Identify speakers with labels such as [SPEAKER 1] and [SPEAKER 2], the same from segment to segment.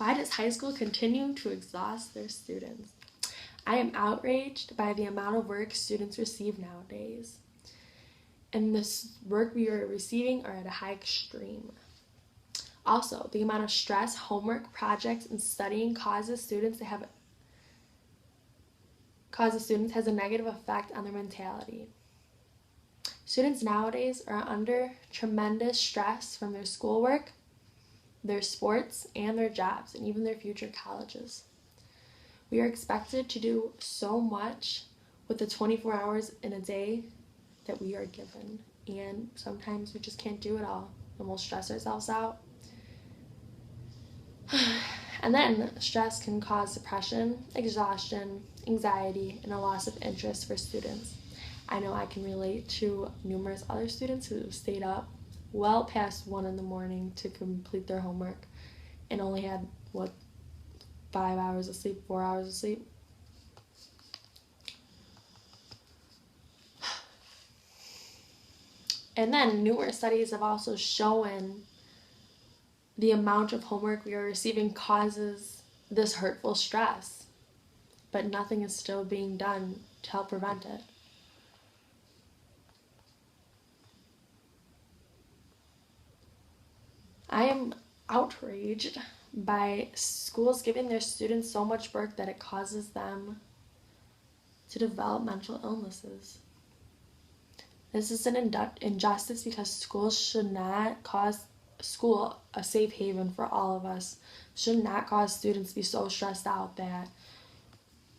[SPEAKER 1] Why does high school continue to exhaust their students? I am outraged by the amount of work students receive nowadays. And this work we are receiving are at a high extreme. Also, the amount of stress, homework, projects, and studying causes students has a negative effect on their mentality. Students nowadays are under tremendous stress from their schoolwork, their sports, and their jobs, and even their future colleges. We are expected to do so much with the 24 hours in a day that we are given, and sometimes we just can't do it all, and we'll stress ourselves out. And then stress can cause depression, exhaustion, anxiety, and a loss of interest for students. I know I can relate to numerous other students who stayed up well past 1 a.m. to complete their homework and only had, 5 hours of sleep, 4 hours of sleep. And then numerous studies have also shown the amount of homework we are receiving causes this hurtful stress, but nothing is still being done to help prevent it. I am outraged by schools giving their students so much work that it causes them to develop mental illnesses. This is an injustice because schools should not cause school a safe haven for all of us. Should not cause students to be so stressed out that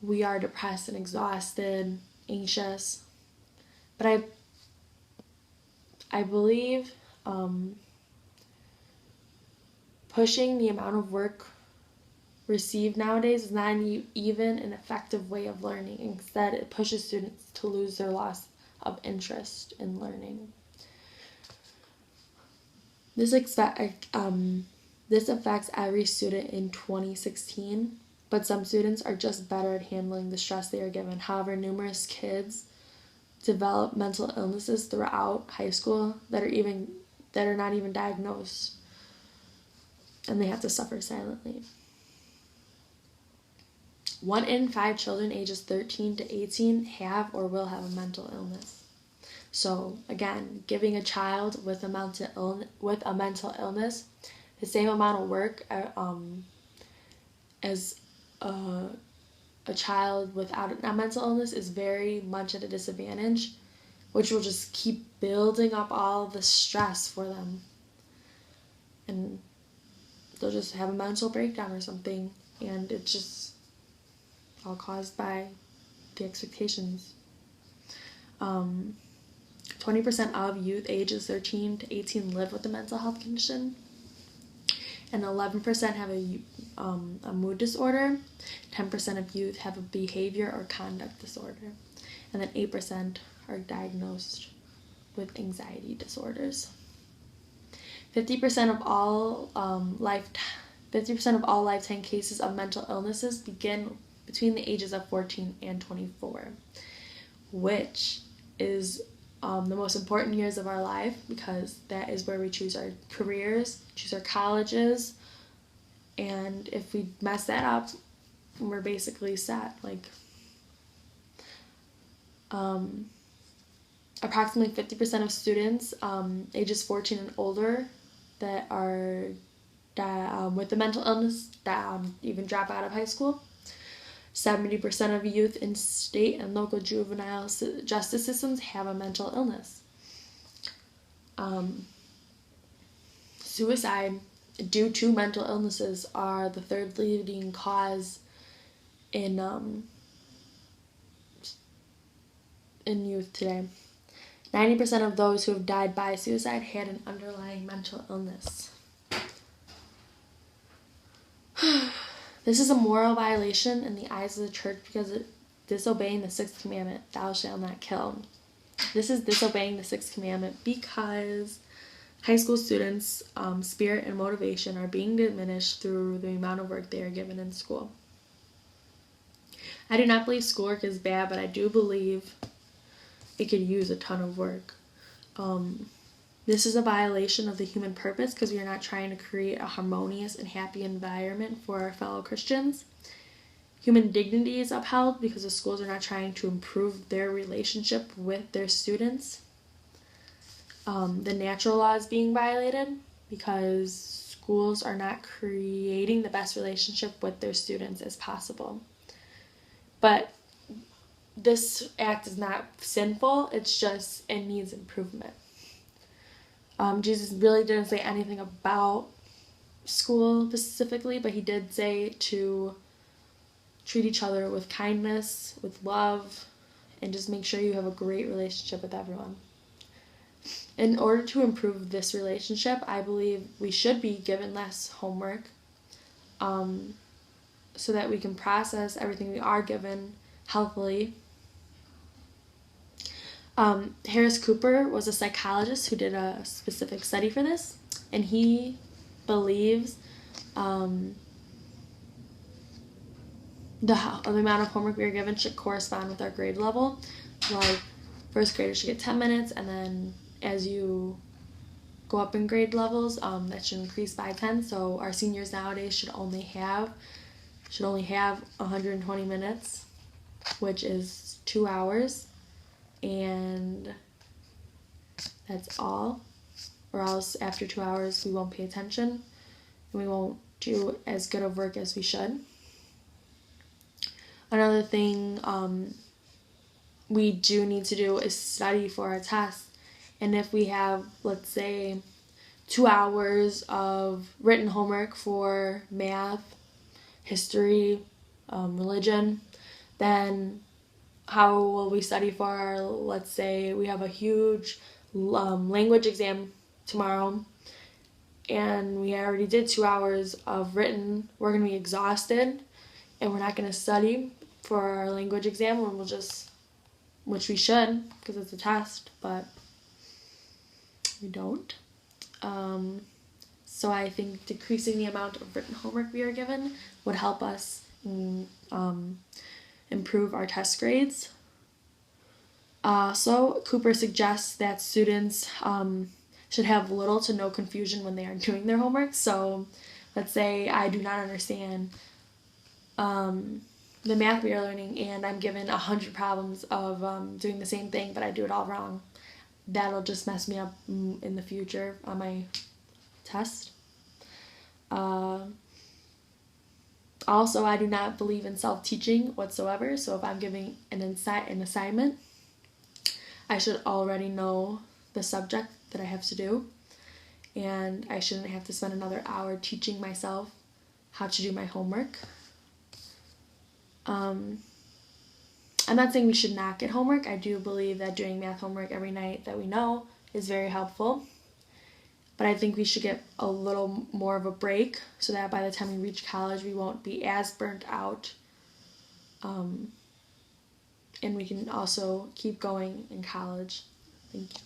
[SPEAKER 1] we are depressed and exhausted, anxious. But I believe pushing the amount of work received nowadays is not even an effective way of learning. Instead, it pushes students to lose their loss of interest in learning. This affects every student in 2016, but some students are just better at handling the stress they are given. However, numerous kids develop mental illnesses throughout high school that are not even diagnosed, and they have to suffer silently. 1 in 5 children ages 13 to 18 have or will have a mental illness. So again, giving a child with a mental illness the same amount of work as a child without a mental illness is very much at a disadvantage, which will just keep building up all the stress for them, and they'll just have a mental breakdown or something, and it's just all caused by the expectations. 20% of youth ages 13 to 18 live with a mental health condition, and 11% have a mood disorder. 10% of youth have a behavior or conduct disorder, and then 8% are diagnosed with anxiety disorders. 50% of all lifetime cases of mental illnesses begin between the ages of 14 and 24, which is the most important years of our life, because that is where we choose our careers, choose our colleges, and if we mess that up, we're basically set. Approximately 50% of students ages 14 and older that are with a mental illness that even drop out of high school. 70% of youth in state and local juvenile justice systems have a mental illness. Suicide due to mental illnesses are the third leading cause in youth today. 90% of those who have died by suicide had an underlying mental illness. This is a moral violation in the eyes of the church because it's disobeying the 6th commandment, thou shalt not kill. This is disobeying the 6th commandment because high school students' spirit and motivation are being diminished through the amount of work they are given in school. I do not believe schoolwork is bad, but I do believe it could use a ton of work. This is a violation of the human purpose because we are not trying to create a harmonious and happy environment for our fellow Christians. Human dignity is upheld because the schools are not trying to improve their relationship with their students. The natural law is being violated because schools are not creating the best relationship with their students as possible. But this act is not sinful, it's just, it needs improvement. Jesus really didn't say anything about school specifically, but he did say to treat each other with kindness, with love, and just make sure you have a great relationship with everyone. In order to improve this relationship, I believe we should be given less homework so that we can process everything we are given healthily. Harris Cooper was a psychologist who did a specific study for this, and he believes the amount of homework we are given should correspond with our grade level. Like, first graders should get 10 minutes, and then as you go up in grade levels, that should increase by 10. So our seniors nowadays should only have 120 minutes, which is 2 hours, and that's all. Or else after 2 hours we won't pay attention and we won't do as good of work as we should. Another thing we do need to do is study for our tests. And if we have, let's say, 2 hours of written homework for math, history, religion, then how will we study for our, let's say we have a huge language exam tomorrow and we already did 2 hours of written, we're going to be exhausted and we're not going to study for our language exam, and we'll just, which we should because it's a test, but we don't. So I think decreasing the amount of written homework we are given would help us improve our test grades. So Cooper suggests that students should have little to no confusion when they are doing their homework. So let's say I do not understand the math we are learning and I'm given 100 problems of doing the same thing, but I do it all wrong. That'll just mess me up in the future on my test. Also, I do not believe in self-teaching whatsoever. So if I'm giving an assignment, I should already know the subject that I have to do, and I shouldn't have to spend another hour teaching myself how to do my homework. I'm not saying we should not get homework. I do believe that doing math homework every night that we know is very helpful. But I think we should get a little more of a break so that by the time we reach college, we won't be as burnt out. And we can also keep going in college. Thank you.